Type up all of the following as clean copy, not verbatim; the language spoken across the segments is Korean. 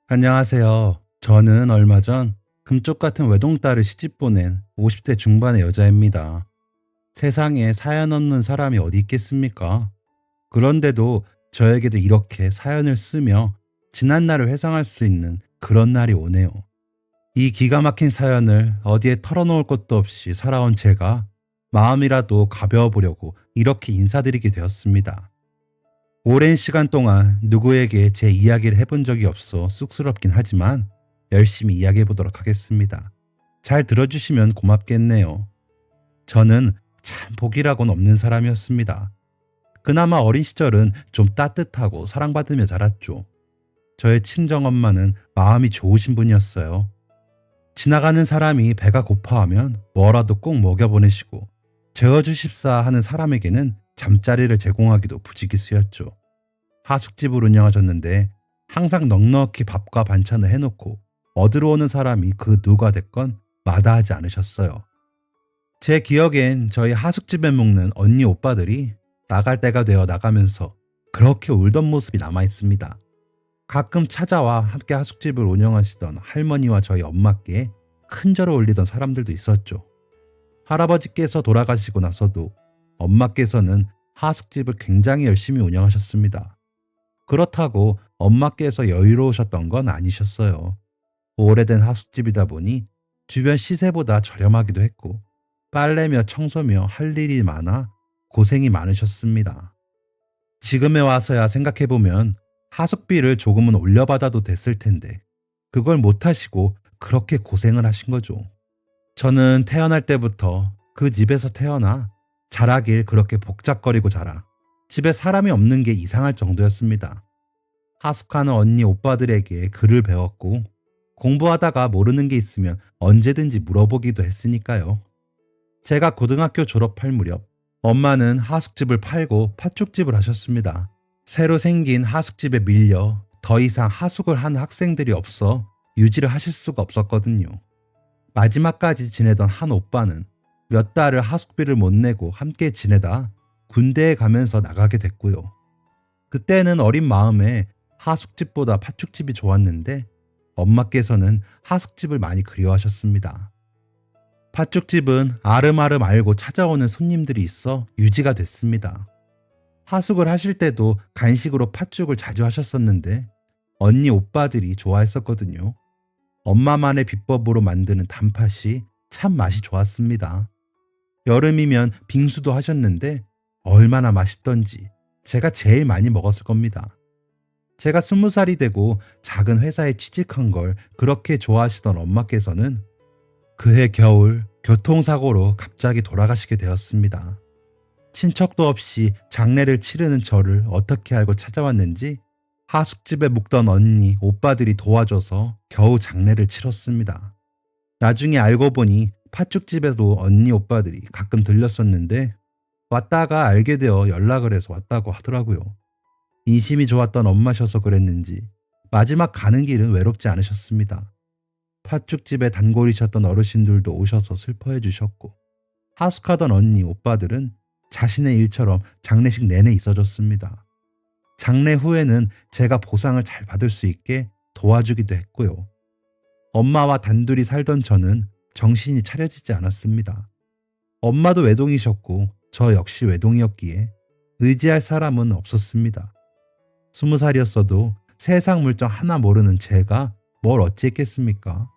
안녕하세요. 저는 얼마 전 금쪽 같은 외동딸을 시집 보낸 50대 중반의 여자입니다. 세상에 사연 없는 사람이 어디 있겠습니까? 그런데도 저에게도 이렇게 사연을 쓰며 지난 날을 회상할 수 있는 그런 날이 오네요. 이 기가 막힌 사연을 어디에 털어놓을 것도 없이 살아온 제가 마음이라도 가벼워 보려고 이렇게 인사드리게 되었습니다. 오랜 시간 동안 누구에게 제 이야기를 해본 적이 없어 쑥스럽긴 하지만 열심히 이야기해 보도록 하겠습니다. 잘 들어주시면 고맙겠네요. 저는 참 복이라고는 없는 사람이었습니다. 그나마 어린 시절은 좀 따뜻하고 사랑받으며 자랐죠. 저의 친정엄마는 마음이 좋으신 분이었어요. 지나가는 사람이 배가 고파하면 뭐라도 꼭 먹여보내시고 재워주십사 하는 사람에게는 잠자리를 제공하기도 부지기수였죠. 하숙집을 운영하셨는데 항상 넉넉히 밥과 반찬을 해놓고 얻으러 오는 사람이 그 누가 됐건 마다하지 않으셨어요. 제 기억엔 저희 하숙집에 묵는 언니 오빠들이 나갈 때가 되어 나가면서 그렇게 울던 모습이 남아있습니다. 가끔 찾아와 함께 하숙집을 운영하시던 할머니와 저희 엄마께 큰 절을 올리던 사람들도 있었죠. 할아버지께서 돌아가시고 나서도 엄마께서는 하숙집을 굉장히 열심히 운영하셨습니다. 그렇다고 엄마께서 여유로우셨던 건 아니셨어요. 오래된 하숙집이다 보니 주변 시세보다 저렴하기도 했고 빨래며 청소며 할 일이 많아 고생이 많으셨습니다. 지금에 와서야 생각해보면 하숙비를 조금은 올려받아도 됐을 텐데 그걸 못하시고 그렇게 고생을 하신 거죠. 저는 태어날 때부터 그 집에서 태어나 자라길 그렇게 복잡거리고 자라 집에 사람이 없는 게 이상할 정도였습니다. 하숙하는 언니 오빠들에게 글을 배웠고 공부하다가 모르는 게 있으면 언제든지 물어보기도 했으니까요. 제가 고등학교 졸업할 무렵 엄마는 하숙집을 팔고 팥죽집을 하셨습니다. 새로 생긴 하숙집에 밀려 더 이상 하숙을 하는 학생들이 없어 유지를 하실 수가 없었거든요. 마지막까지 지내던 한 오빠는 몇 달을 하숙비를 못 내고 함께 지내다 군대에 가면서 나가게 됐고요. 그때는 어린 마음에 하숙집보다 팥죽집이 좋았는데 엄마께서는 하숙집을 많이 그리워하셨습니다. 팥죽집은 아름아름 알고 찾아오는 손님들이 있어 유지가 됐습니다. 하숙을 하실 때도 간식으로 팥죽을 자주 하셨었는데 언니 오빠들이 좋아했었거든요. 엄마만의 비법으로 만드는 단팥이 참 맛이 좋았습니다. 여름이면 빙수도 하셨는데 얼마나 맛있던지 제가 제일 많이 먹었을 겁니다. 제가 20살이 되고 작은 회사에 취직한 걸 그렇게 좋아하시던 엄마께서는 그해 겨울 교통사고로 갑자기 돌아가시게 되었습니다. 친척도 없이 장례를 치르는 저를 어떻게 알고 찾아왔는지 하숙집에 묵던 언니, 오빠들이 도와줘서 겨우 장례를 치렀습니다. 나중에 알고 보니 팥죽집에도 언니, 오빠들이 가끔 들렸었는데 왔다가 알게 되어 연락을 해서 왔다고 하더라고요. 인심이 좋았던 엄마셔서 그랬는지 마지막 가는 길은 외롭지 않으셨습니다. 팥죽집에 단골이셨던 어르신들도 오셔서 슬퍼해 주셨고 하숙하던 언니, 오빠들은 자신의 일처럼 장례식 내내 있어줬습니다. 장례 후에는 제가 보상을 잘 받을 수 있게 도와주기도 했고요. 엄마와 단둘이 살던 저는 정신이 차려지지 않았습니다. 엄마도 외동이셨고 저 역시 외동이었기에 의지할 사람은 없었습니다. 20살이었어도 세상 물정 하나 모르는 제가 뭘 어찌했겠습니까?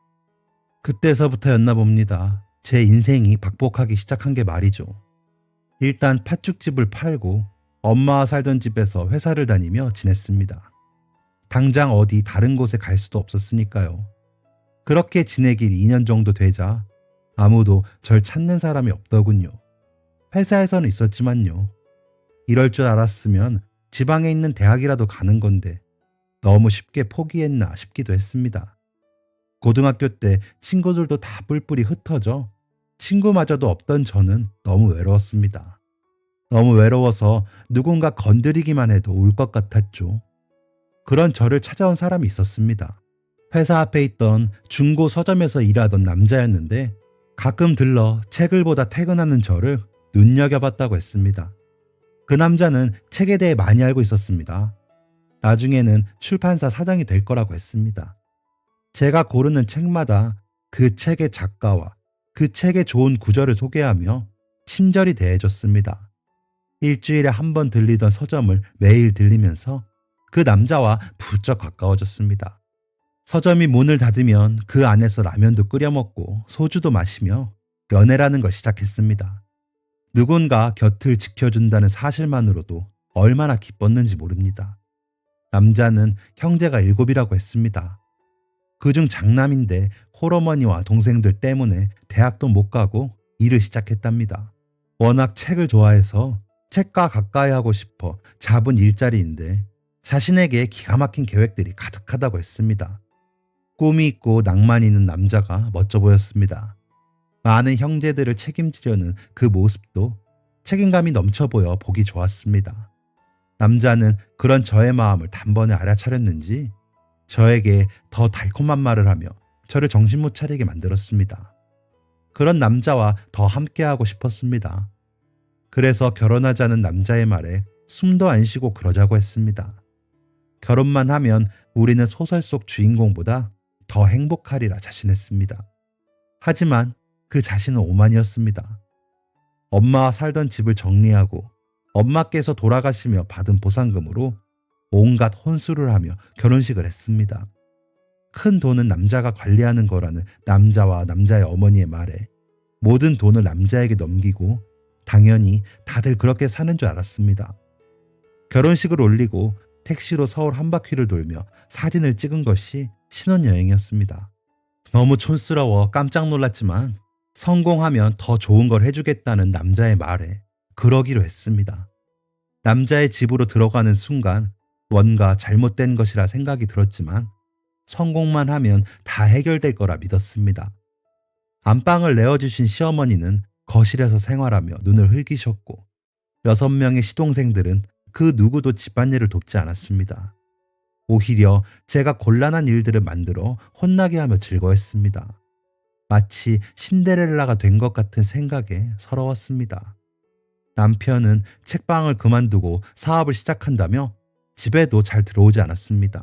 그때서부터였나 봅니다. 제 인생이 박복하기 시작한 게 말이죠. 일단 팥죽집을 팔고 엄마와 살던 집에서 회사를 다니며 지냈습니다. 당장 어디 다른 곳에 갈 수도 없었으니까요. 그렇게 지내길 2년 정도 되자 아무도 절 찾는 사람이 없더군요. 회사에서는 있었지만요. 이럴 줄 알았으면 지방에 있는 대학이라도 가는 건데 너무 쉽게 포기했나 싶기도 했습니다. 고등학교 때 친구들도 다 뿔뿔이 흩어져 친구마저도 없던 저는 너무 외로웠습니다. 너무 외로워서 누군가 건드리기만 해도 울 것 같았죠. 그런 저를 찾아온 사람이 있었습니다. 회사 앞에 있던 중고 서점에서 일하던 남자였는데 가끔 들러 책을 보다 퇴근하는 저를 눈여겨봤다고 했습니다. 그 남자는 책에 대해 많이 알고 있었습니다. 나중에는 출판사 사장이 될 거라고 했습니다. 제가 고르는 책마다 그 책의 작가와 그 책의 좋은 구절을 소개하며 친절히 대해줬습니다. 일주일에 한 번 들리던 서점을 매일 들리면서 그 남자와 부쩍 가까워졌습니다. 서점이 문을 닫으면 그 안에서 라면도 끓여 먹고 소주도 마시며 연애라는 걸 시작했습니다. 누군가 곁을 지켜준다는 사실만으로도 얼마나 기뻤는지 모릅니다. 남자는 형제가 7이라고 했습니다. 그중 장남인데 홀어머니와 동생들 때문에 대학도 못 가고 일을 시작했답니다. 워낙 책을 좋아해서 책과 가까이 하고 싶어 잡은 일자리인데 자신에게 기가 막힌 계획들이 가득하다고 했습니다. 꿈이 있고 낭만이 있는 남자가 멋져 보였습니다. 많은 형제들을 책임지려는 그 모습도 책임감이 넘쳐 보여 보기 좋았습니다. 남자는 그런 저의 마음을 단번에 알아차렸는지 저에게 더 달콤한 말을 하며 저를 정신 못 차리게 만들었습니다. 그런 남자와 더 함께하고 싶었습니다. 그래서 결혼하자는 남자의 말에 숨도 안 쉬고 그러자고 했습니다. 결혼만 하면 우리는 소설 속 주인공보다 더 행복하리라 자신했습니다. 하지만 그 자신은 오만이었습니다. 엄마와 살던 집을 정리하고 엄마께서 돌아가시며 받은 보상금으로 온갖 혼수를 하며 결혼식을 했습니다. 큰 돈은 남자가 관리하는 거라는 남자와 남자의 어머니의 말에 모든 돈을 남자에게 넘기고 당연히 다들 그렇게 사는 줄 알았습니다. 결혼식을 올리고 택시로 서울 한 바퀴를 돌며 사진을 찍은 것이 신혼여행이었습니다. 너무 촌스러워 깜짝 놀랐지만 성공하면 더 좋은 걸 해주겠다는 남자의 말에 그러기로 했습니다. 남자의 집으로 들어가는 순간 뭔가 잘못된 것이라 생각이 들었지만 성공만 하면 다 해결될 거라 믿었습니다. 안방을 내어주신 시어머니는 거실에서 생활하며 눈을 흘기셨고 6명의 시동생들은 그 누구도 집안일을 돕지 않았습니다. 오히려 제가 곤란한 일들을 만들어 혼나게 하며 즐거워했습니다. 마치 신데렐라가 된 것 같은 생각에 서러웠습니다. 남편은 책방을 그만두고 사업을 시작한다며 집에도 잘 들어오지 않았습니다.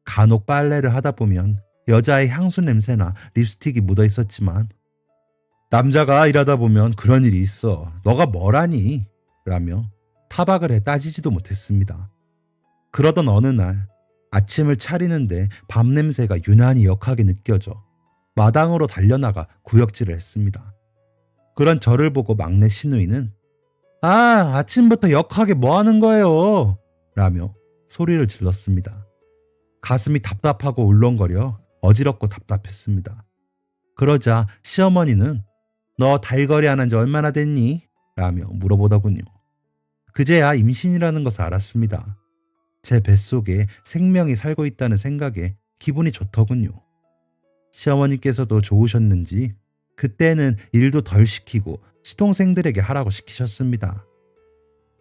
간혹 빨래를 하다 보면 여자의 향수 냄새나 립스틱이 묻어 있었지만 남자가 일하다 보면 그런 일이 있어. 너가 뭘 아니? 라며 타박을 해 따지지도 못했습니다. 그러던 어느 날 아침을 차리는데 밥 냄새가 유난히 역하게 느껴져 마당으로 달려나가 구역질을 했습니다. 그런 저를 보고 막내 시누이는 아침부터 역하게 뭐 하는 거예요? 라며 소리를 질렀습니다. 가슴이 답답하고 울렁거려 어지럽고 답답했습니다. 그러자 시어머니는 너 달거리 안 한 지 얼마나 됐니? 라며 물어보더군요. 그제야 임신이라는 것을 알았습니다. 제 뱃속에 생명이 살고 있다는 생각에 기분이 좋더군요. 시어머니께서도 좋으셨는지 그때는 일도 덜 시키고 시동생들에게 하라고 시키셨습니다.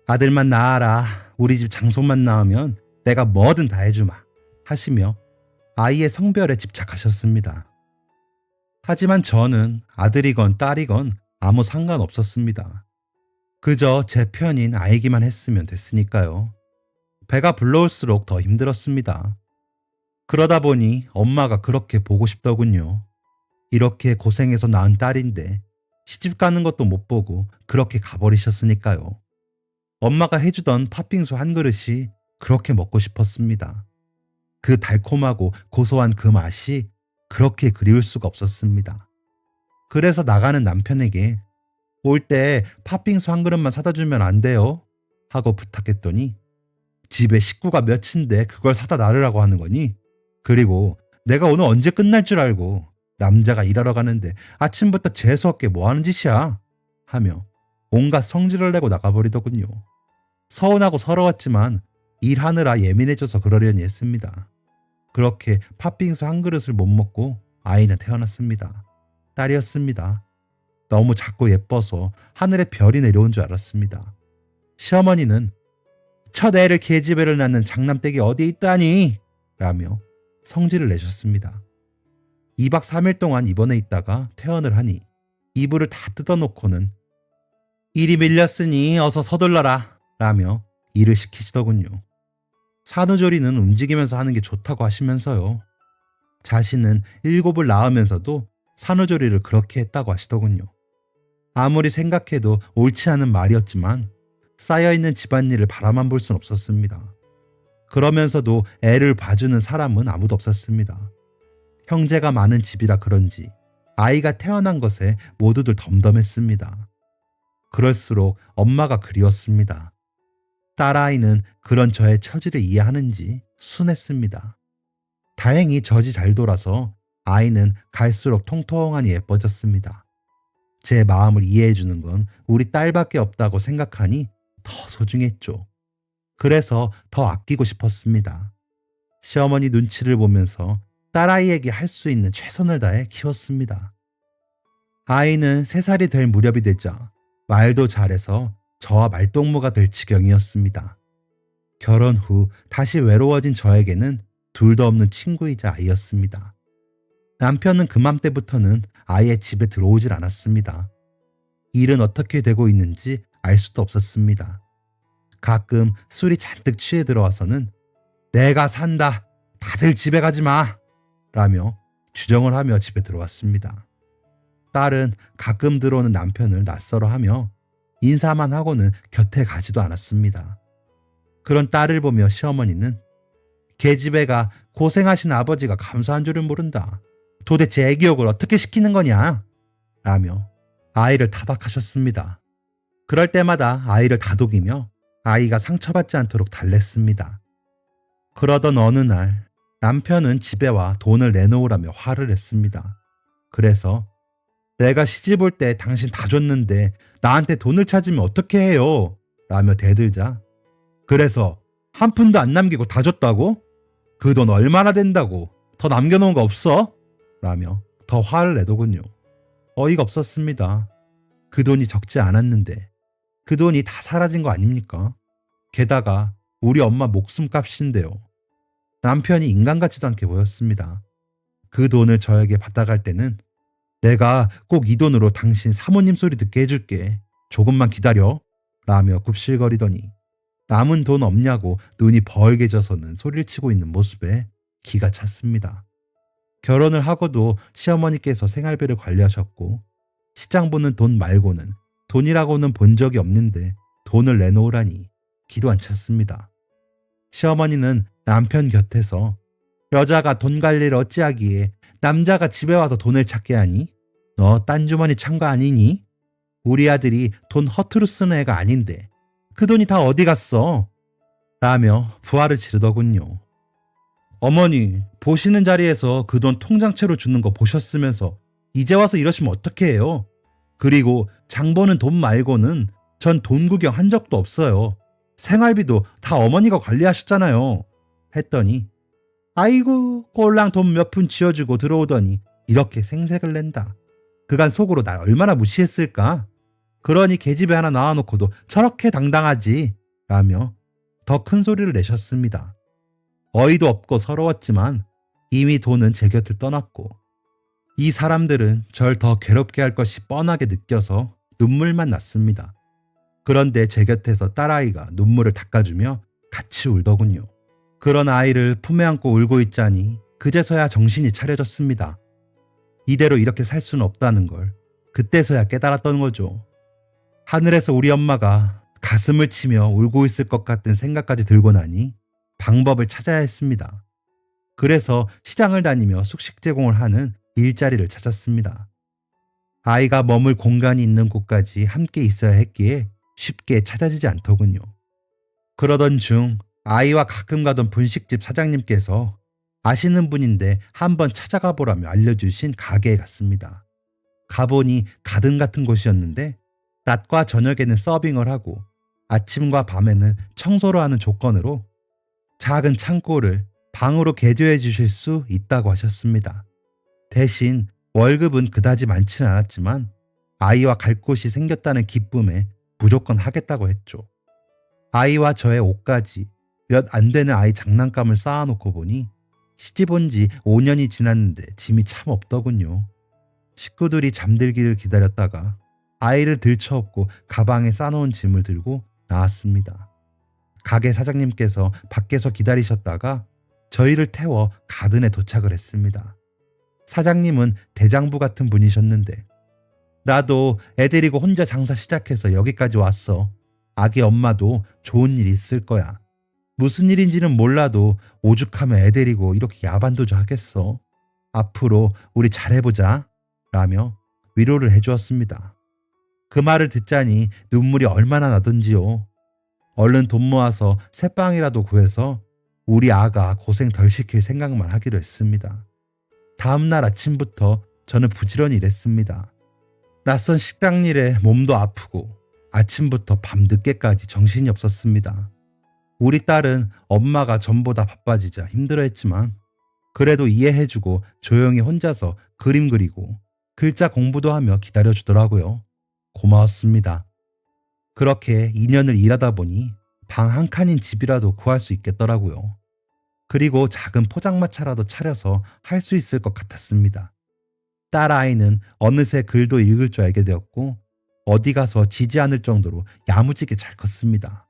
아들만 낳아라. 우리 집 장손만 낳으면 내가 뭐든 다 해주마. 하시며 아이의 성별에 집착하셨습니다. 하지만 저는 아들이건 딸이건 아무 상관없었습니다. 그저 제 편인 아이기만 했으면 됐으니까요. 배가 불러올수록 더 힘들었습니다. 그러다 보니 엄마가 그렇게 보고 싶더군요. 이렇게 고생해서 낳은 딸인데 시집 가는 것도 못 보고 그렇게 가버리셨으니까요. 엄마가 해주던 팥빙수 한 그릇이 그렇게 먹고 싶었습니다. 그 달콤하고 고소한 그 맛이 그렇게 그리울 수가 없었습니다. 그래서 나가는 남편에게 올 때 팥빙수 한 그릇만 사다 주면 안 돼요? 하고 부탁했더니 집에 식구가 몇인데 그걸 사다 나르라고 하는 거니? 그리고 내가 오늘 언제 끝날 줄 알고 남자가 일하러 가는데 아침부터 재수없게 뭐 하는 짓이야? 하며 온갖 성질을 내고 나가버리더군요. 서운하고 서러웠지만 일하느라 예민해져서 그러려니 했습니다. 그렇게 팥빙수 한 그릇을 못 먹고 아이는 태어났습니다. 딸이었습니다. 너무 작고 예뻐서 하늘에 별이 내려온 줄 알았습니다. 시어머니는 첫 애를 계집애를 낳는 장남댁이 어디 있다니? 라며 성질을 내셨습니다. 2박 3일 동안 입원해 있다가 퇴원을 하니 이불을 다 뜯어놓고는 일이 밀렸으니 어서 서둘러라 라며 일을 시키시더군요. 산후조리는 움직이면서 하는 게 좋다고 하시면서요. 자신은 7을 낳으면서도 산후조리를 그렇게 했다고 하시더군요. 아무리 생각해도 옳지 않은 말이었지만 쌓여있는 집안일을 바라만 볼 순 없었습니다. 그러면서도 애를 봐주는 사람은 아무도 없었습니다. 형제가 많은 집이라 그런지 아이가 태어난 것에 모두들 덤덤했습니다. 그럴수록 엄마가 그리웠습니다. 딸아이는 그런 저의 처지를 이해하는지 순했습니다. 다행히 젖이 잘 돌아서 아이는 갈수록 통통하니 예뻐졌습니다. 제 마음을 이해해주는 건 우리 딸밖에 없다고 생각하니 더 소중했죠. 그래서 더 아끼고 싶었습니다. 시어머니 눈치를 보면서 딸아이에게 할 수 있는 최선을 다해 키웠습니다. 아이는 3살이 될 무렵이 되자 말도 잘해서 저와 말동무가 될 지경이었습니다. 결혼 후 다시 외로워진 저에게는 둘도 없는 친구이자 아이였습니다. 남편은 그맘때부터는 아예 집에 들어오질 않았습니다. 일은 어떻게 되고 있는지 알 수도 없었습니다. 가끔 술이 잔뜩 취해 들어와서는 내가 산다. 다들 집에 가지 마. 라며 주정을 하며 집에 들어왔습니다. 딸은 가끔 들어오는 남편을 낯설어 하며 인사만 하고는 곁에 가지도 않았습니다. 그런 딸을 보며 시어머니는 계집애가 고생하신 아버지가 감사한 줄은 모른다. 도대체 애교육을 어떻게 시키는 거냐? 라며 아이를 타박하셨습니다. 그럴 때마다 아이를 다독이며 아이가 상처받지 않도록 달랬습니다. 그러던 어느 날 남편은 집에 와 돈을 내놓으라며 화를 냈습니다. 그래서 내가 시집 올 때 당신 다 줬는데 나한테 돈을 찾으면 어떻게 해요? 라며 대들자 그래서 한 푼도 안 남기고 다 줬다고? 그 돈 얼마나 된다고? 더 남겨놓은 거 없어? 라며 더 화를 내더군요. 어이가 없었습니다. 그 돈이 적지 않았는데 그 돈이 다 사라진 거 아닙니까? 게다가 우리 엄마 목숨값인데요. 남편이 인간 같지도 않게 보였습니다. 그 돈을 저에게 받아갈 때는 내가 꼭 이 돈으로 당신 사모님 소리 듣게 해줄게. 조금만 기다려. 라며 굽실거리더니 남은 돈 없냐고 눈이 벌게 져서는 소리를 치고 있는 모습에 기가 찼습니다. 결혼을 하고도 시어머니께서 생활비를 관리하셨고 시장 보는 돈 말고는 돈이라고는 본 적이 없는데 돈을 내놓으라니 기도 안 찼습니다. 시어머니는 남편 곁에서 여자가 돈 관리를 어찌하기에 남자가 집에 와서 돈을 찾게 하니? 너 딴 주머니 찬 거 아니니? 우리 아들이 돈 허투루 쓰는 애가 아닌데 그 돈이 다 어디 갔어? 라며 부하를 지르더군요. 어머니, 보시는 자리에서 그 돈 통장채로 주는 거 보셨으면서 이제 와서 이러시면 어떡해 해요? 그리고 장 보는 돈 말고는 전 돈 구경 한 적도 없어요. 생활비도 다 어머니가 관리하셨잖아요. 했더니 아이고 꼴랑 돈 몇 푼 쥐어주고 들어오더니 이렇게 생색을 낸다. 그간 속으로 날 얼마나 무시했을까? 그러니 계집애 하나 낳아놓고도 저렇게 당당하지 라며 더 큰 소리를 내셨습니다. 어이도 없고 서러웠지만 이미 돈은 제 곁을 떠났고 이 사람들은 절 더 괴롭게 할 것이 뻔하게 느껴서 눈물만 났습니다. 그런데 제 곁에서 딸아이가 눈물을 닦아주며 같이 울더군요. 그런 아이를 품에 안고 울고 있자니 그제서야 정신이 차려졌습니다. 이대로 이렇게 살 수는 없다는 걸 그때서야 깨달았던 거죠. 하늘에서 우리 엄마가 가슴을 치며 울고 있을 것 같은 생각까지 들고 나니 방법을 찾아야 했습니다. 그래서 시장을 다니며 숙식 제공을 하는 일자리를 찾았습니다. 아이가 머물 공간이 있는 곳까지 함께 있어야 했기에 쉽게 찾아지지 않더군요. 그러던 중 아이와 가끔 가던 분식집 사장님께서 아시는 분인데 한번 찾아가 보라며 알려주신 가게에 갔습니다. 가보니 가든 같은 곳이었는데 낮과 저녁에는 서빙을 하고 아침과 밤에는 청소를 하는 조건으로 작은 창고를 방으로 개조해 주실 수 있다고 하셨습니다. 대신 월급은 그다지 많지는 않았지만 아이와 갈 곳이 생겼다는 기쁨에 무조건 하겠다고 했죠. 아이와 저의 옷까지 몇 안 되는 아이 장난감을 쌓아놓고 보니 시집 온 지 5년이 지났는데 짐이 참 없더군요. 식구들이 잠들기를 기다렸다가 아이를 들쳐업고 가방에 싸놓은 짐을 들고 나왔습니다. 가게 사장님께서 밖에서 기다리셨다가 저희를 태워 가든에 도착을 했습니다. 사장님은 대장부 같은 분이셨는데 나도 애 데리고 혼자 장사 시작해서 여기까지 왔어. 아기 엄마도 좋은 일 있을 거야. 무슨 일인지는 몰라도 오죽하면 애 데리고 이렇게 야반도주 하겠어. 앞으로 우리 잘해보자. 라며 위로를 해주었습니다. 그 말을 듣자니 눈물이 얼마나 나던지요. 얼른 돈 모아서 새빵이라도 구해서 우리 아가 고생 덜 시킬 생각만 하기로 했습니다. 다음날 아침부터 저는 부지런히 일했습니다. 낯선 식당 일에 몸도 아프고 아침부터 밤늦게까지 정신이 없었습니다. 우리 딸은 엄마가 전보다 바빠지자 힘들어했지만 그래도 이해해주고 조용히 혼자서 그림 그리고 글자 공부도 하며 기다려주더라고요. 고마웠습니다. 그렇게 2년을 일하다 보니 방 한 칸인 집이라도 구할 수 있겠더라고요. 그리고 작은 포장마차라도 차려서 할 수 있을 것 같았습니다. 딸 아이는 어느새 글도 읽을 줄 알게 되었고 어디 가서 지지 않을 정도로 야무지게 잘 컸습니다.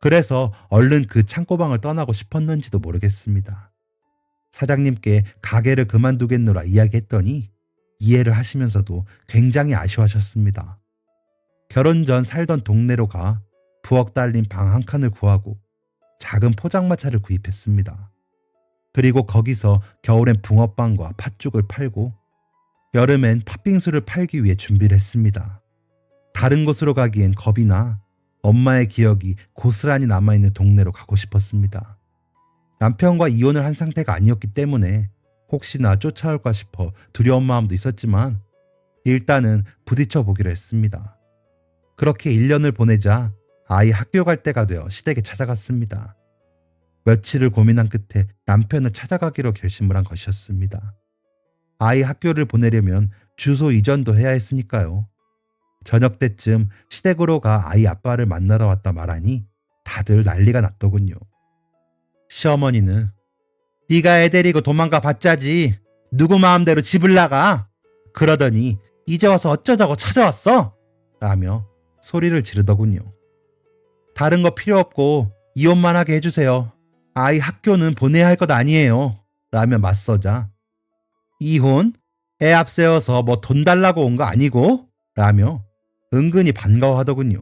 그래서 얼른 그 창고방을 떠나고 싶었는지도 모르겠습니다. 사장님께 가게를 그만두겠노라 이야기했더니 이해를 하시면서도 굉장히 아쉬워하셨습니다. 결혼 전 살던 동네로 가 부엌 딸린 방 한 칸을 구하고 작은 포장마차를 구입했습니다. 그리고 거기서 겨울엔 붕어빵과 팥죽을 팔고 여름엔 팥빙수를 팔기 위해 준비를 했습니다. 다른 곳으로 가기엔 겁이 나 엄마의 기억이 고스란히 남아있는 동네로 가고 싶었습니다. 남편과 이혼을 한 상태가 아니었기 때문에 혹시나 쫓아올까 싶어 두려운 마음도 있었지만 일단은 부딪혀 보기로 했습니다. 그렇게 1년을 보내자 아이 학교 갈 때가 되어 시댁에 찾아갔습니다. 며칠을 고민한 끝에 남편을 찾아가기로 결심을 한 것이었습니다. 아이 학교를 보내려면 주소 이전도 해야 했으니까요. 저녁 때쯤 시댁으로 가 아이 아빠를 만나러 왔다 말하니 다들 난리가 났더군요. 시어머니는 네가 애 데리고 도망가 봤자지 누구 마음대로 집을 나가? 그러더니 이제 와서 어쩌자고 찾아왔어? 라며 소리를 지르더군요. 다른 거 필요 없고 이혼만 하게 해주세요. 아이 학교는 보내야 할 것 아니에요. 라며 맞서자 이혼? 애 앞세워서 뭐 돈 달라고 온 거 아니고? 라며 은근히 반가워하더군요.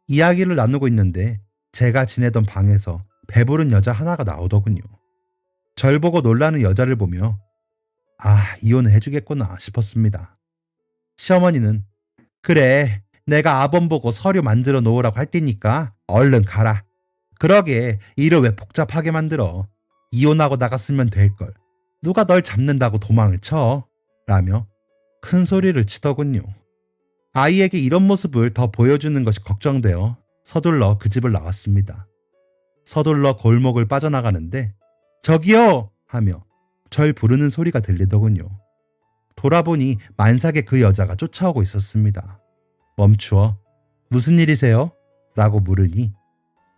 이야기를 나누고 있는데 제가 지내던 방에서 배부른 여자 하나가 나오더군요. 절 보고 놀라는 여자를 보며 이혼을 해주겠구나 싶었습니다. 시어머니는 그래 내가 아범 보고 서류 만들어 놓으라고 할 테니까 얼른 가라. 그러게 일을 왜 복잡하게 만들어. 이혼하고 나갔으면 될걸. 누가 널 잡는다고 도망을 쳐. 라며 큰 소리를 치더군요. 아이에게 이런 모습을 더 보여주는 것이 걱정되어 서둘러 그 집을 나왔습니다. 서둘러 골목을 빠져나가는데 저기요! 하며 절 부르는 소리가 들리더군요. 돌아보니 만삭의 그 여자가 쫓아오고 있었습니다. 멈추어 무슨 일이세요? 라고 물으니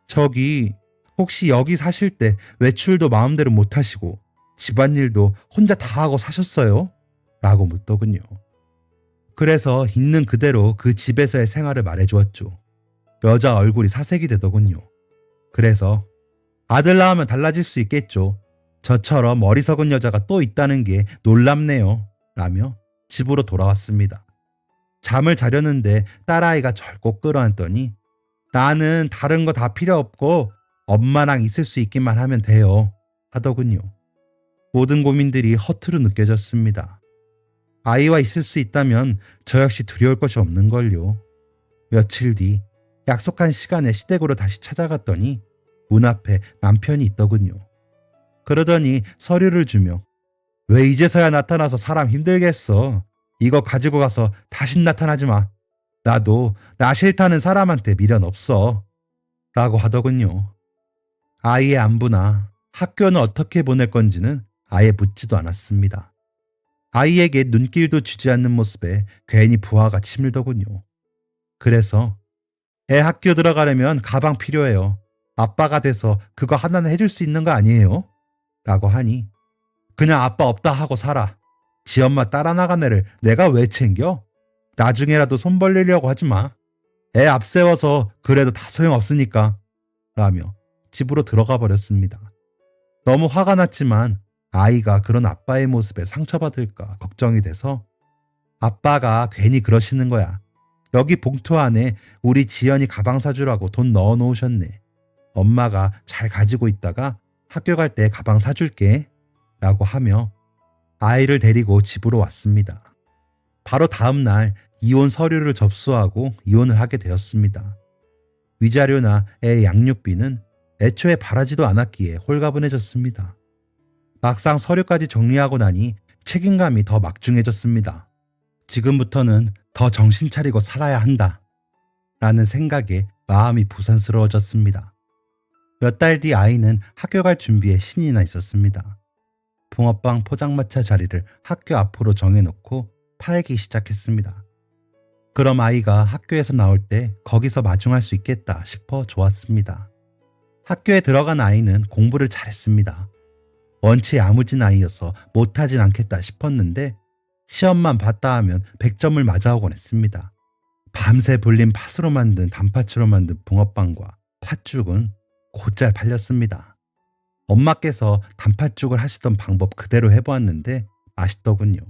저기 혹시 여기 사실 때 외출도 마음대로 못하시고 집안일도 혼자 다 하고 사셨어요? 라고 묻더군요. 그래서 있는 그대로 그 집에서의 생활을 말해주었죠. 여자 얼굴이 사색이 되더군요. 그래서 아들 낳으면 달라질 수 있겠죠. 저처럼 어리석은 여자가 또 있다는 게 놀랍네요. 라며 집으로 돌아왔습니다. 잠을 자려는데 딸아이가 절 꼭 끌어안더니 나는 다른 거 다 필요 없고 엄마랑 있을 수 있기만 하면 돼요. 하더군요. 모든 고민들이 허투루 느껴졌습니다. 아이와 있을 수 있다면 저 역시 두려울 것이 없는걸요. 며칠 뒤 약속한 시간에 시댁으로 다시 찾아갔더니 문 앞에 남편이 있더군요. 그러더니 서류를 주며 왜 이제서야 나타나서 사람 힘들게 했어. 이거 가지고 가서 다신 나타나지 마. 나도 나 싫다는 사람한테 미련 없어. 라고 하더군요. 아이의 안부나 학교는 어떻게 보낼 건지는 아예 묻지도 않았습니다. 아이에게 눈길도 주지 않는 모습에 괜히 부하가 치밀더군요. 그래서 애 학교 들어가려면 가방 필요해요. 아빠가 돼서 그거 하나는 해줄 수 있는 거 아니에요? 라고 하니 그냥 아빠 없다 하고 살아. 지 엄마 따라 나간 애를 내가 왜 챙겨? 나중에라도 손 벌리려고 하지 마. 애 앞세워서 그래도 다 소용없으니까. 라며 집으로 들어가 버렸습니다. 너무 화가 났지만 아이가 그런 아빠의 모습에 상처받을까 걱정이 돼서 아빠가 괜히 그러시는 거야. 여기 봉투 안에 우리 지연이 가방 사주라고 돈 넣어 놓으셨네. 엄마가 잘 가지고 있다가 학교 갈 때 가방 사줄게. 라고 하며 아이를 데리고 집으로 왔습니다. 바로 다음 날 이혼 서류를 접수하고 이혼을 하게 되었습니다. 위자료나 애 양육비는 애초에 바라지도 않았기에 홀가분해졌습니다. 막상 서류까지 정리하고 나니 책임감이 더 막중해졌습니다. 지금부터는 더 정신 차리고 살아야 한다. 라는 생각에 마음이 부산스러워졌습니다. 몇 달 뒤 아이는 학교 갈 준비에 신이 나 있었습니다. 붕어빵 포장마차 자리를 학교 앞으로 정해놓고 팔기 시작했습니다. 그럼 아이가 학교에서 나올 때 거기서 마중할 수 있겠다 싶어 좋았습니다. 학교에 들어간 아이는 공부를 잘했습니다. 원체 야무진 아이여서 못하진 않겠다 싶었는데 시험만 봤다 하면 100점을 맞아오곤 했습니다. 밤새 불린 팥으로 만든 단팥으로 만든 붕어빵과 팥죽은 곧잘 팔렸습니다. 엄마께서 단팥죽을 하시던 방법 그대로 해보았는데 맛있더군요.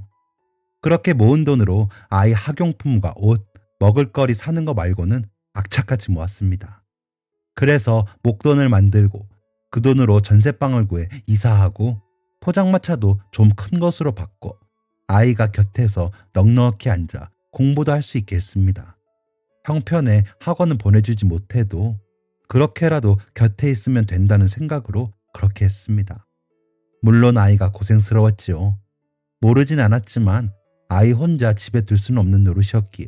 그렇게 모은 돈으로 아이 학용품과 옷, 먹을거리 사는 거 말고는 악착같이 모았습니다. 그래서 목돈을 만들고 그 돈으로 전세방을 구해 이사하고 포장마차도 좀 큰 것으로 바꿔 아이가 곁에서 넉넉히 앉아 공부도 할 수 있게 했습니다. 형편에 학원은 보내주지 못해도 그렇게라도 곁에 있으면 된다는 생각으로 그렇게 했습니다. 물론 아이가 고생스러웠지요. 모르진 않았지만 아이 혼자 집에 둘 수는 없는 노릇이었기에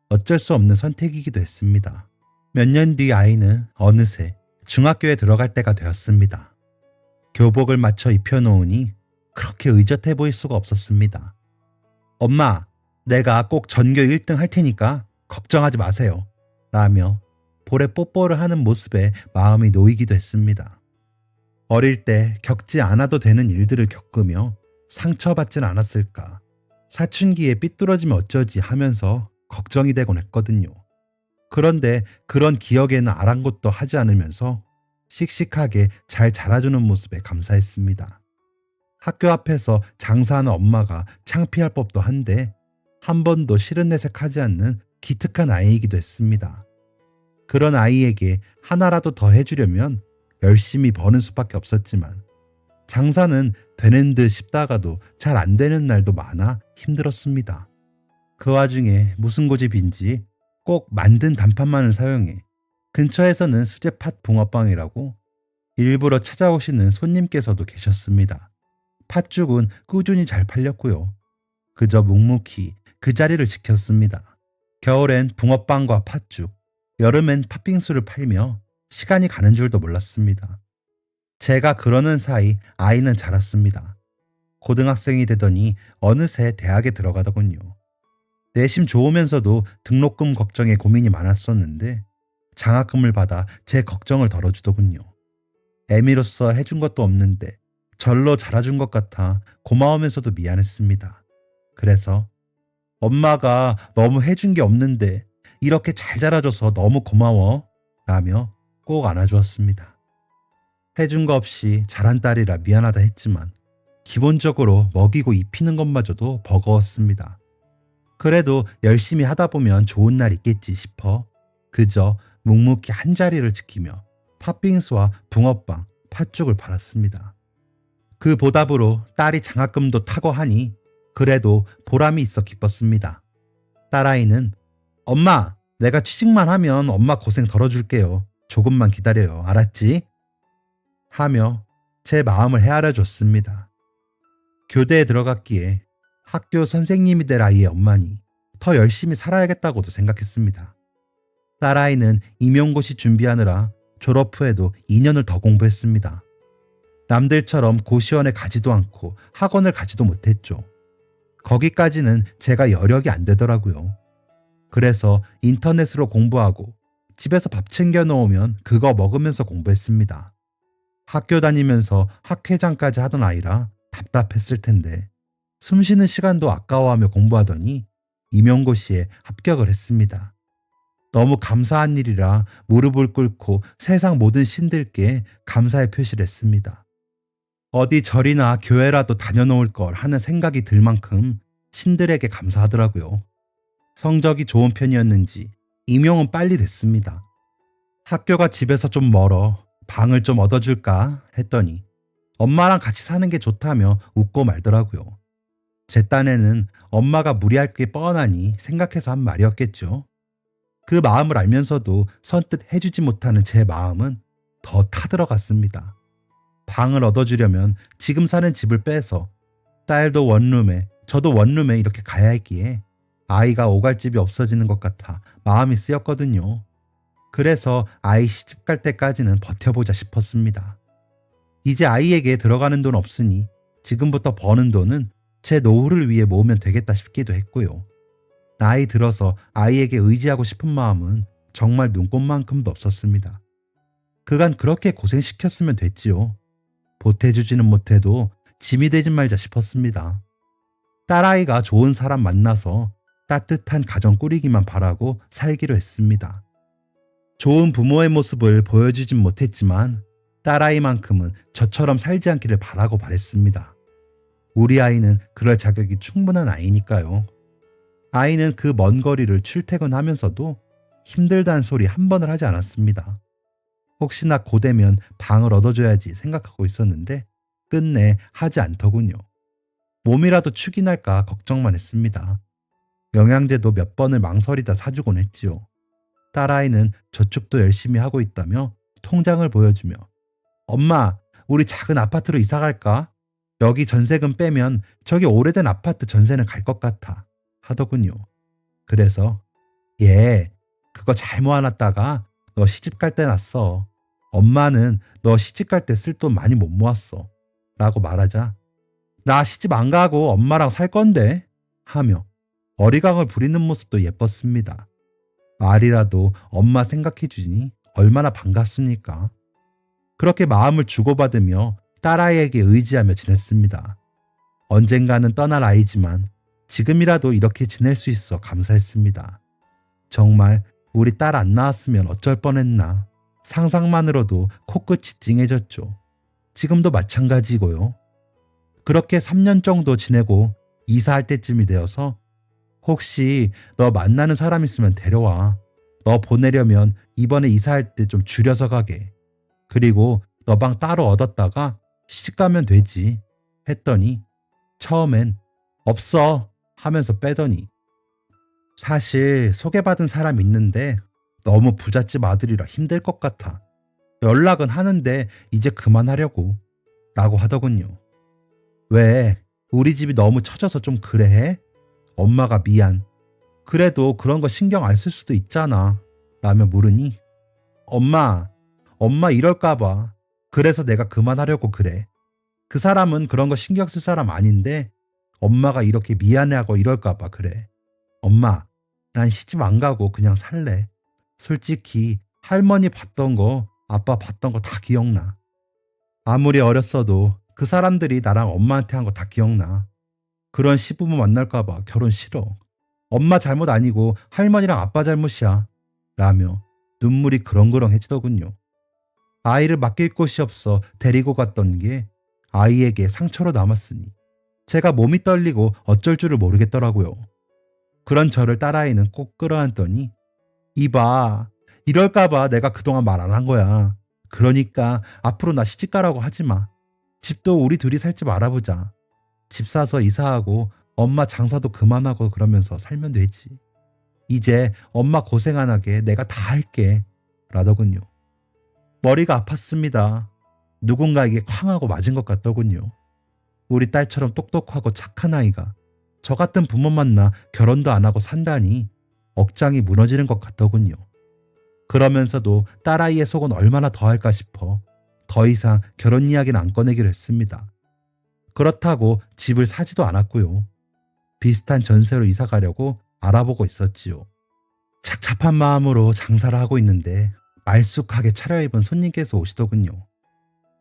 어쩔 수 없는 선택이기도 했습니다. 몇 년 뒤 아이는 어느새 중학교에 들어갈 때가 되었습니다. 교복을 맞춰 입혀놓으니 그렇게 의젓해 보일 수가 없었습니다. 엄마, 내가 꼭 전교 1등 할 테니까 걱정하지 마세요. 라며 볼에 뽀뽀를 하는 모습에 마음이 놓이기도 했습니다. 어릴 때 겪지 않아도 되는 일들을 겪으며 상처받진 않았을까. 사춘기에 삐뚤어지면 어쩌지 하면서 걱정이 되곤 했거든요. 그런데 그런 기억에는 아랑곳도 하지 않으면서 씩씩하게 잘 자라주는 모습에 감사했습니다. 학교 앞에서 장사하는 엄마가 창피할 법도 한데 한 번도 싫은 내색하지 않는 기특한 아이이기도 했습니다. 그런 아이에게 하나라도 더 해주려면 열심히 버는 수밖에 없었지만 장사는 되는 듯 싶다가도 잘 안 되는 날도 많아 힘들었습니다. 그 와중에 무슨 고집인지 꼭 만든 단팥만을 사용해 근처에서는 수제팥 붕어빵이라고 일부러 찾아오시는 손님께서도 계셨습니다. 팥죽은 꾸준히 잘 팔렸고요. 그저 묵묵히 그 자리를 지켰습니다. 겨울엔 붕어빵과 팥죽, 여름엔 팥빙수를 팔며 시간이 가는 줄도 몰랐습니다. 제가 그러는 사이 아이는 자랐습니다. 고등학생이 되더니 어느새 대학에 들어가더군요. 내심 좋으면서도 등록금 걱정에 고민이 많았었는데 장학금을 받아 제 걱정을 덜어주더군요. 애미로서 해준 것도 없는데 절로 자라준 것 같아 고마우면서도 미안했습니다. 그래서 엄마가 너무 해준 게 없는데 이렇게 잘 자라줘서 너무 고마워 라며 꼭 안아주었습니다. 해준 거 없이 자란 딸이라 미안하다 했지만 기본적으로 먹이고 입히는 것마저도 버거웠습니다. 그래도 열심히 하다 보면 좋은 날 있겠지 싶어 그저 묵묵히 한 자리를 지키며 팥빙수와 붕어빵, 팥죽을 팔았습니다. 그 보답으로 딸이 장학금도 타고 하니 그래도 보람이 있어 기뻤습니다. 딸아이는 엄마, 내가 취직만 하면 엄마 고생 덜어줄게요. 조금만 기다려요. 알았지? 하며 제 마음을 헤아려 줬습니다. 교대에 들어갔기에 학교 선생님이 될 아이의 엄마니 더 열심히 살아야겠다고도 생각했습니다. 딸아이는 임용고시 준비하느라 졸업 후에도 2년을 더 공부했습니다. 남들처럼 고시원에 가지도 않고 학원을 가지도 못했죠. 거기까지는 제가 여력이 안 되더라고요. 그래서 인터넷으로 공부하고 집에서 밥 챙겨 놓으면 그거 먹으면서 공부했습니다. 학교 다니면서 학회장까지 하던 아이라 답답했을 텐데 숨 쉬는 시간도 아까워하며 공부하더니 임용고시에 합격을 했습니다. 너무 감사한 일이라 무릎을 꿇고 세상 모든 신들께 감사의 표시를 했습니다. 어디 절이나 교회라도 다녀놓을 걸 하는 생각이 들 만큼 신들에게 감사하더라고요. 성적이 좋은 편이었는지 임용은 빨리 됐습니다. 학교가 집에서 좀 멀어 방을 좀 얻어줄까 했더니 엄마랑 같이 사는 게 좋다며 웃고 말더라고요. 제 딴에는 엄마가 무리할 게 뻔하니 생각해서 한 말이었겠죠. 그 마음을 알면서도 선뜻 해주지 못하는 제 마음은 더 타들어갔습니다. 방을 얻어주려면 지금 사는 집을 빼서 딸도 원룸에 저도 원룸에 이렇게 가야 했기에 아이가 오갈 집이 없어지는 것 같아 마음이 쓰였거든요. 그래서 아이 시집 갈 때까지는 버텨보자 싶었습니다. 이제 아이에게 들어가는 돈 없으니 지금부터 버는 돈은 제 노후를 위해 모으면 되겠다 싶기도 했고요. 나이 들어서 아이에게 의지하고 싶은 마음은 정말 눈꽃만큼도 없었습니다. 그간 그렇게 고생시켰으면 됐지요. 보태주지는 못해도 짐이 되지 말자 싶었습니다. 딸아이가 좋은 사람 만나서 따뜻한 가정 꾸리기만 바라고 살기로 했습니다. 좋은 부모의 모습을 보여주진 못했지만 딸아이만큼은 저처럼 살지 않기를 바라고 바랬습니다. 우리 아이는 그럴 자격이 충분한 아이니까요. 아이는 그 먼 거리를 출퇴근하면서도 힘들다는 소리 한 번을 하지 않았습니다. 혹시나 고되면 방을 얻어줘야지 생각하고 있었는데 끝내 하지 않더군요. 몸이라도 축이 날까 걱정만 했습니다. 영양제도 몇 번을 망설이다 사주곤 했지요. 딸아이는 저축도 열심히 하고 있다며 통장을 보여주며 엄마, 우리 작은 아파트로 이사 갈까? 여기 전세금 빼면 저기 오래된 아파트 전세는 갈 것 같아 하더군요. 그래서 얘 그거 잘 모아놨다가 너 시집 갈 때 놨어. 엄마는 너 시집 갈 때 쓸 돈 많이 못 모았어 라고 말하자 나 시집 안 가고 엄마랑 살 건데 하며 어리광을 부리는 모습도 예뻤습니다. 말이라도 엄마 생각해 주니 얼마나 반갑습니까? 그렇게 마음을 주고받으며 딸아이에게 의지하며 지냈습니다. 언젠가는 떠날 아이지만 지금이라도 이렇게 지낼 수 있어 감사했습니다. 정말 우리 딸 안 낳았으면 어쩔 뻔했나 상상만으로도 코끝이 찡해졌죠. 지금도 마찬가지고요. 그렇게 3년 정도 지내고 이사할 때쯤이 되어서 혹시 너 만나는 사람 있으면 데려와. 너 보내려면 이번에 이사할 때 좀 줄여서 가게. 그리고 너 방 따로 얻었다가 시집 가면 되지 했더니 처음엔 없어 하면서 빼더니 사실 소개받은 사람 있는데 너무 부잣집 아들이라 힘들 것 같아. 연락은 하는데 이제 그만하려고 라고 하더군요. 왜? 우리 집이 너무 처져서 좀 그래 해? 엄마가 미안. 그래도 그런 거 신경 안 쓸 수도 있잖아 라며 물으니 엄마 이럴까 봐. 그래서 내가 그만하려고 그래. 그 사람은 그런 거 신경 쓸 사람 아닌데 엄마가 이렇게 미안해하고 이럴까 봐 그래. 엄마, 난 시집 안 가고 그냥 살래. 솔직히 할머니 봤던 거, 아빠 봤던 거 다 기억나. 아무리 어렸어도 그 사람들이 나랑 엄마한테 한 거 다 기억나. 그런 시부모 만날까 봐 결혼 싫어. 엄마 잘못 아니고 할머니랑 아빠 잘못이야. 라며 눈물이 그렁그렁해지더군요. 아이를 맡길 곳이 없어 데리고 갔던 게 아이에게 상처로 남았으니 제가 몸이 떨리고 어쩔 줄을 모르겠더라고요. 그런 저를 딸아이는 꼭 끌어안더니 이봐, 이럴까봐 내가 그동안 말 안 한 거야. 그러니까 앞으로 나 시집가라고 하지 마. 집도 우리 둘이 살 집 알아보자. 집 사서 이사하고 엄마 장사도 그만하고 그러면서 살면 되지. 이제 엄마 고생 안 하게 내가 다 할게. 라더군요. 머리가 아팠습니다. 누군가에게 쾅 하고 맞은 것 같더군요. 우리 딸처럼 똑똑하고 착한 아이가 저 같은 부모 만나 결혼도 안 하고 산다니 억장이 무너지는 것 같더군요. 그러면서도 딸아이의 속은 얼마나 더할까 싶어 더 이상 결혼 이야기는 안 꺼내기로 했습니다. 그렇다고 집을 사지도 않았고요. 비슷한 전세로 이사 가려고 알아보고 있었지요. 착잡한 마음으로 장사를 하고 있는데 말쑥하게 차려입은 손님께서 오시더군요.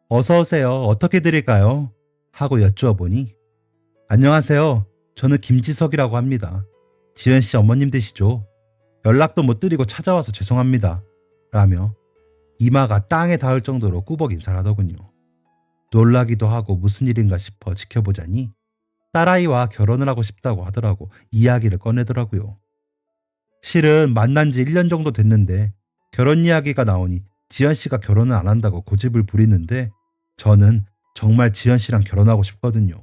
어서 오세요. 어떻게 드릴까요? 하고 여쭈어 보니 안녕하세요. 저는 김지석이라고 합니다. 지연 씨 어머님 되시죠? 연락도 못 드리고 찾아와서 죄송합니다. 라며 이마가 땅에 닿을 정도로 꾸벅 인사를 하더군요. 놀라기도 하고 무슨 일인가 싶어 지켜보자니 딸아이와 결혼을 하고 싶다고 하더라고 이야기를 꺼내더라고요. 실은 만난 지 1년 정도 됐는데 결혼 이야기가 나오니 지연 씨가 결혼을 안 한다고 고집을 부리는데 저는 정말 지연 씨랑 결혼하고 싶거든요.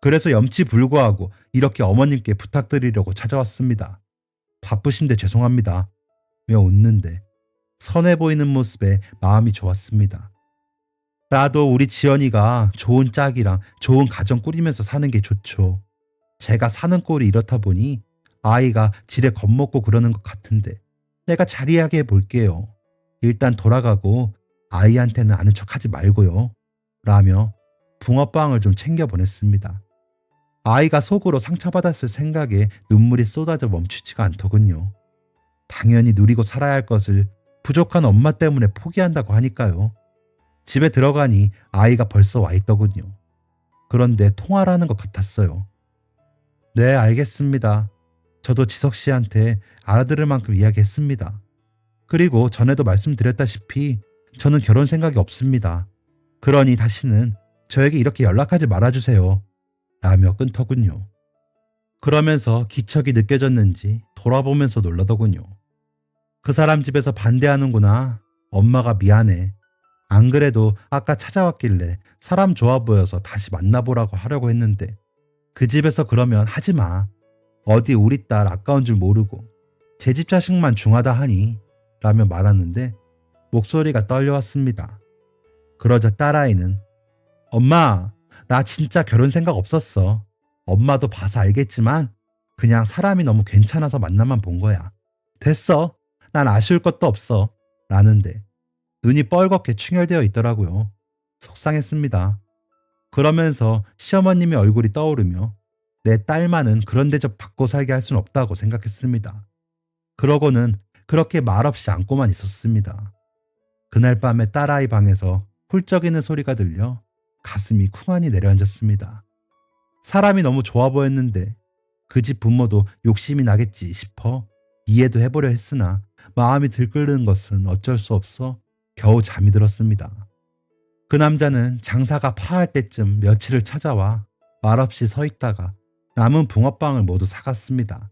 그래서 염치불구하고 이렇게 어머님께 부탁드리려고 찾아왔습니다. 바쁘신데 죄송합니다. 며 웃는데 선해 보이는 모습에 마음이 좋았습니다. 나도 우리 지연이가 좋은 짝이랑 좋은 가정 꾸리면서 사는 게 좋죠. 제가 사는 꼴이 이렇다 보니 아이가 지레 겁먹고 그러는 것 같은데 내가 자리하게 해볼게요. 일단 돌아가고 아이한테는 아는 척하지 말고요. 라며 붕어빵을 좀 챙겨 보냈습니다. 아이가 속으로 상처받았을 생각에 눈물이 쏟아져 멈추지가 않더군요. 당연히 누리고 살아야 할 것을 부족한 엄마 때문에 포기한다고 하니까요. 집에 들어가니 아이가 벌써 와 있더군요. 그런데 통화를 하는 것 같았어요. 네, 알겠습니다. 저도 지석 씨한테 알아들을 만큼 이야기했습니다. 그리고 전에도 말씀드렸다시피 저는 결혼 생각이 없습니다. 그러니 다시는 저에게 이렇게 연락하지 말아주세요. 라며 끊더군요. 그러면서 기척이 느껴졌는지 돌아보면서 놀라더군요. 그 사람 집에서 반대하는구나. 엄마가 미안해. 안 그래도 아까 찾아왔길래 사람 좋아 보여서 다시 만나보라고 하려고 했는데 그 집에서 그러면 하지 마. 어디 우리 딸 아까운 줄 모르고 제 집 자식만 중하다 하니 라며 말하는데 목소리가 떨려왔습니다. 그러자 딸아이는 엄마, 나 진짜 결혼 생각 없었어. 엄마도 봐서 알겠지만 그냥 사람이 너무 괜찮아서 만나만 본 거야. 됐어. 난 아쉬울 것도 없어. 라는데 눈이 뻘겋게 충혈되어 있더라고요. 속상했습니다. 그러면서 시어머님의 얼굴이 떠오르며 내 딸만은 그런 대접 받고 살게 할 순 없다고 생각했습니다. 그러고는 그렇게 말없이 안고만 있었습니다. 그날 밤에 딸아이 방에서 훌쩍이는 소리가 들려 가슴이 쿵하니 내려앉았습니다. 사람이 너무 좋아 보였는데 그 집 부모도 욕심이 나겠지 싶어 이해도 해보려 했으나 마음이 들끓는 것은 어쩔 수 없어 겨우 잠이 들었습니다. 그 남자는 장사가 파할 때쯤 며칠을 찾아와 말없이 서 있다가 남은 붕어빵을 모두 사갔습니다.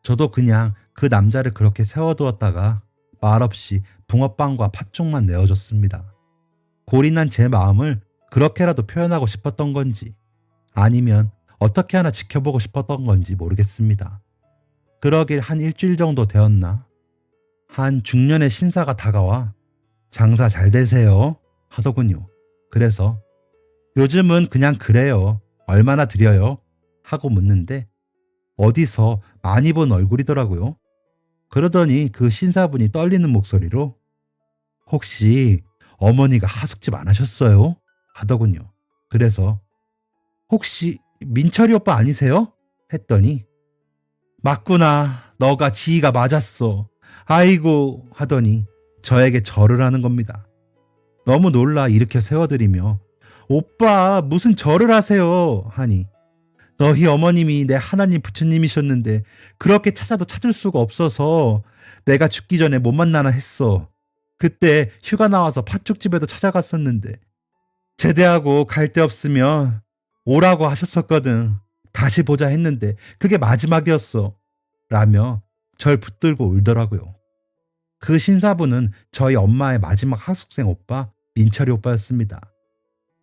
저도 그냥 그 남자를 그렇게 세워두었다가 말없이 붕어빵과 팥죽만 내어줬습니다. 골이 난 제 마음을 그렇게라도 표현하고 싶었던 건지 아니면 어떻게 하나 지켜보고 싶었던 건지 모르겠습니다. 그러길 한 일주일 정도 되었나 한 중년의 신사가 다가와 장사 잘 되세요 하더군요. 그래서 요즘은 그냥 그래요. 얼마나 드려요? 하고 묻는데 어디서 많이 본 얼굴이더라고요. 그러더니 그 신사분이 떨리는 목소리로 혹시 어머니가 하숙집 안 하셨어요? 하더군요. 그래서 혹시 민철이 오빠 아니세요? 했더니 맞구나. 너가 지희가 맞았어. 아이고 하더니 저에게 절을 하는 겁니다. 너무 놀라 일으켜 세워드리며 오빠 무슨 절을 하세요? 하니 너희 어머님이 내 하나님 부처님이셨는데 그렇게 찾아도 찾을 수가 없어서 내가 죽기 전에 못 만나나 했어. 그때 휴가 나와서 팥죽집에도 찾아갔었는데 제대하고 갈 데 없으면 오라고 하셨었거든. 다시 보자 했는데 그게 마지막이었어. 라며 절 붙들고 울더라고요. 그 신사분은 저희 엄마의 마지막 하숙생 오빠 민철이 오빠였습니다.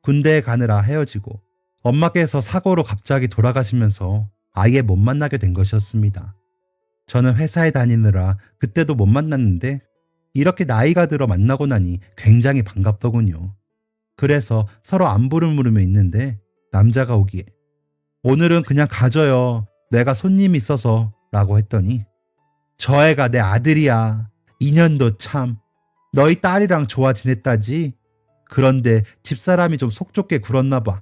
군대에 가느라 헤어지고 엄마께서 사고로 갑자기 돌아가시면서 아예 못 만나게 된 것이었습니다. 저는 회사에 다니느라 그때도 못 만났는데 이렇게 나이가 들어 만나고 나니 굉장히 반갑더군요. 그래서 서로 안부를 물으며 있는데 남자가 오기에 오늘은 그냥 가져요. 내가 손님이 있어서 라고 했더니 저 애가 내 아들이야. 인연도 참 너희 딸이랑 좋아 지냈다지. 그런데 집사람이 좀 속 좁게 굴었나 봐.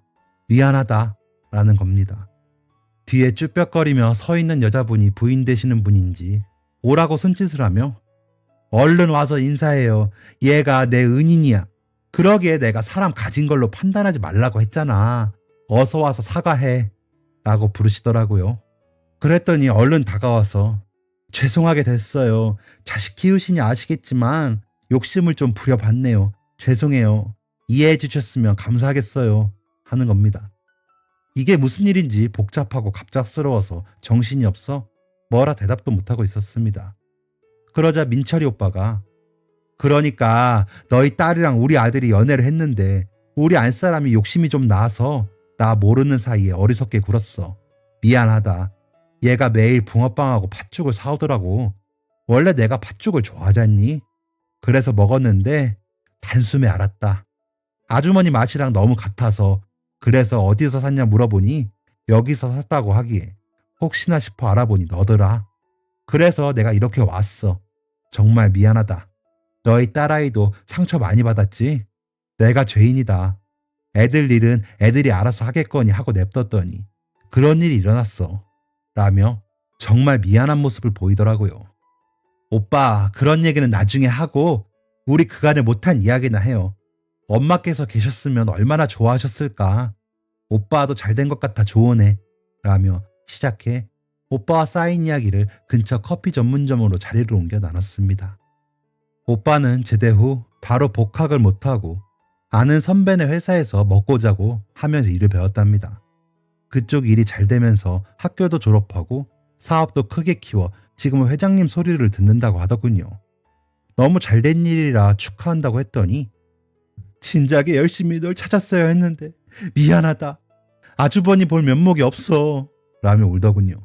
미안하다 라는 겁니다. 뒤에 쭈뼛거리며 서 있는 여자분이 부인 되시는 분인지 오라고 손짓을 하며 얼른 와서 인사해요. 얘가 내 은인이야. 그러기에 내가 사람 가진 걸로 판단하지 말라고 했잖아. 어서 와서 사과해 라고 부르시더라고요. 그랬더니 얼른 다가와서 죄송하게 됐어요. 자식 키우시니 아시겠지만 욕심을 좀 부려봤네요. 죄송해요. 이해해 주셨으면 감사하겠어요. 하는 겁니다. 이게 무슨 일인지 복잡하고 갑작스러워서 정신이 없어 뭐라 대답도 못하고 있었습니다. 그러자 민철이 오빠가 그러니까 너희 딸이랑 우리 아들이 연애를 했는데 우리 안사람이 욕심이 좀 나서 나 모르는 사이에 어리석게 굴었어. 미안하다. 얘가 매일 붕어빵하고 팥죽을 사오더라고. 원래 내가 팥죽을 좋아하잖니? 그래서 먹었는데 단숨에 알았다. 아주머니 맛이랑 너무 같아서 그래서 어디서 샀냐 물어보니 여기서 샀다고 하기에 혹시나 싶어 알아보니 너더라. 그래서 내가 이렇게 왔어. 정말 미안하다. 너희 딸아이도 상처 많이 받았지? 내가 죄인이다. 애들 일은 애들이 알아서 하겠거니 하고 냅뒀더니 그런 일이 일어났어. 라며 정말 미안한 모습을 보이더라고요. 오빠, 그런 얘기는 나중에 하고 우리 그간에 못한 이야기나 해요. 엄마께서 계셨으면 얼마나 좋아하셨을까. 오빠도 잘 된 것 같아 좋으네. 라며 시작해 오빠와 쌓인 이야기를 근처 커피 전문점으로 자리를 옮겨 나눴습니다. 오빠는 제대 후 바로 복학을 못하고 아는 선배네 회사에서 먹고 자고 하면서 일을 배웠답니다. 그쪽 일이 잘 되면서 학교도 졸업하고 사업도 크게 키워 지금은 회장님 소리를 듣는다고 하더군요. 너무 잘된 일이라 축하한다고 했더니 진작에 열심히 널 찾았어야 했는데 미안하다. 아주버니 볼 면목이 없어. 라며 울더군요.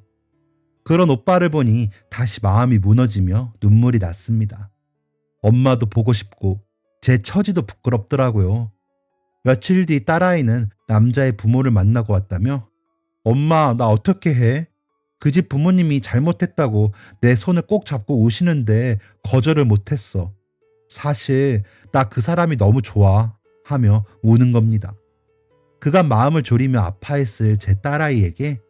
그런 오빠를 보니 다시 마음이 무너지며 눈물이 났습니다. 엄마도 보고 싶고 제 처지도 부끄럽더라고요. 며칠 뒤 딸아이는 남자의 부모를 만나고 왔다며 엄마 나 어떻게 해? 그 집 부모님이 잘못했다고 내 손을 꼭 잡고 우시는데 거절을 못했어. 사실 나 그 사람이 너무 좋아 하며 우는 겁니다. 그간 마음을 졸이며 아파했을 제 딸아이에게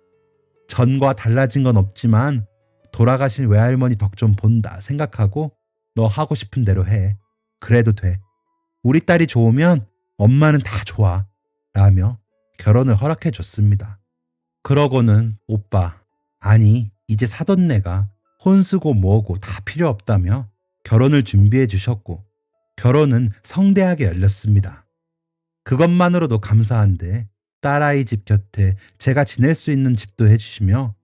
전과 달라진 건 없지만 돌아가신 외할머니 덕 좀 본다 생각하고 너 하고 싶은 대로 해. 그래도 돼. 우리 딸이 좋으면 엄마는 다 좋아. 라며 결혼을 허락해 줬습니다. 그러고는 오빠, 아니 이제 사돈네가 혼수고 뭐고 다 필요 없다며 결혼을 준비해 주셨고 결혼은 성대하게 열렸습니다. 그것만으로도 감사한데 딸아이 집 곁에 제가 지낼 수 있는 집도 해주시며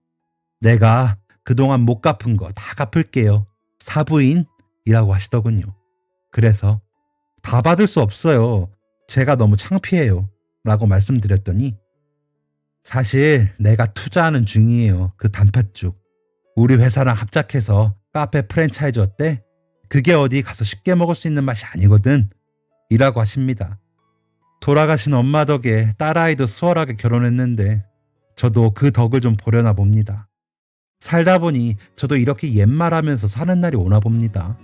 내가 그동안 못 갚은 거 다 갚을게요. 사부인이라고 하시더군요. 그래서 다 받을 수 없어요. 제가 너무 창피해요. 라고 말씀드렸더니 사실 내가 투자하는 중이에요. 그 단팥죽. 우리 회사랑 합작해서 카페 프랜차이즈 어때? 그게 어디 가서 쉽게 먹을 수 있는 맛이 아니거든. 이라고 하십니다. 돌아가신 엄마 덕에 딸아이도 수월하게 결혼했는데 저도 그 덕을 좀 보려나 봅니다. 살다 보니 저도 이렇게 옛말하면서 사는 날이 오나 봅니다.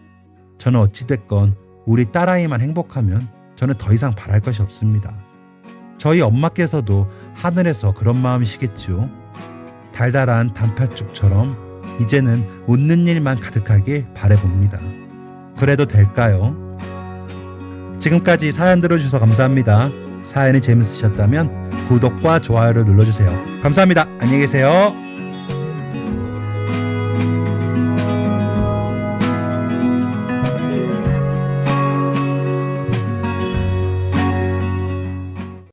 저는 어찌됐건 우리 딸아이만 행복하면 저는 더 이상 바랄 것이 없습니다. 저희 엄마께서도 하늘에서 그런 마음이시겠지요. 달달한 단팥죽처럼 이제는 웃는 일만 가득하길 바라봅니다. 그래도 될까요? 지금까지 사연 들어주셔서 감사합니다. 사연이 재밌으셨다면 구독과 좋아요를 눌러주세요. 감사합니다. 안녕히 계세요.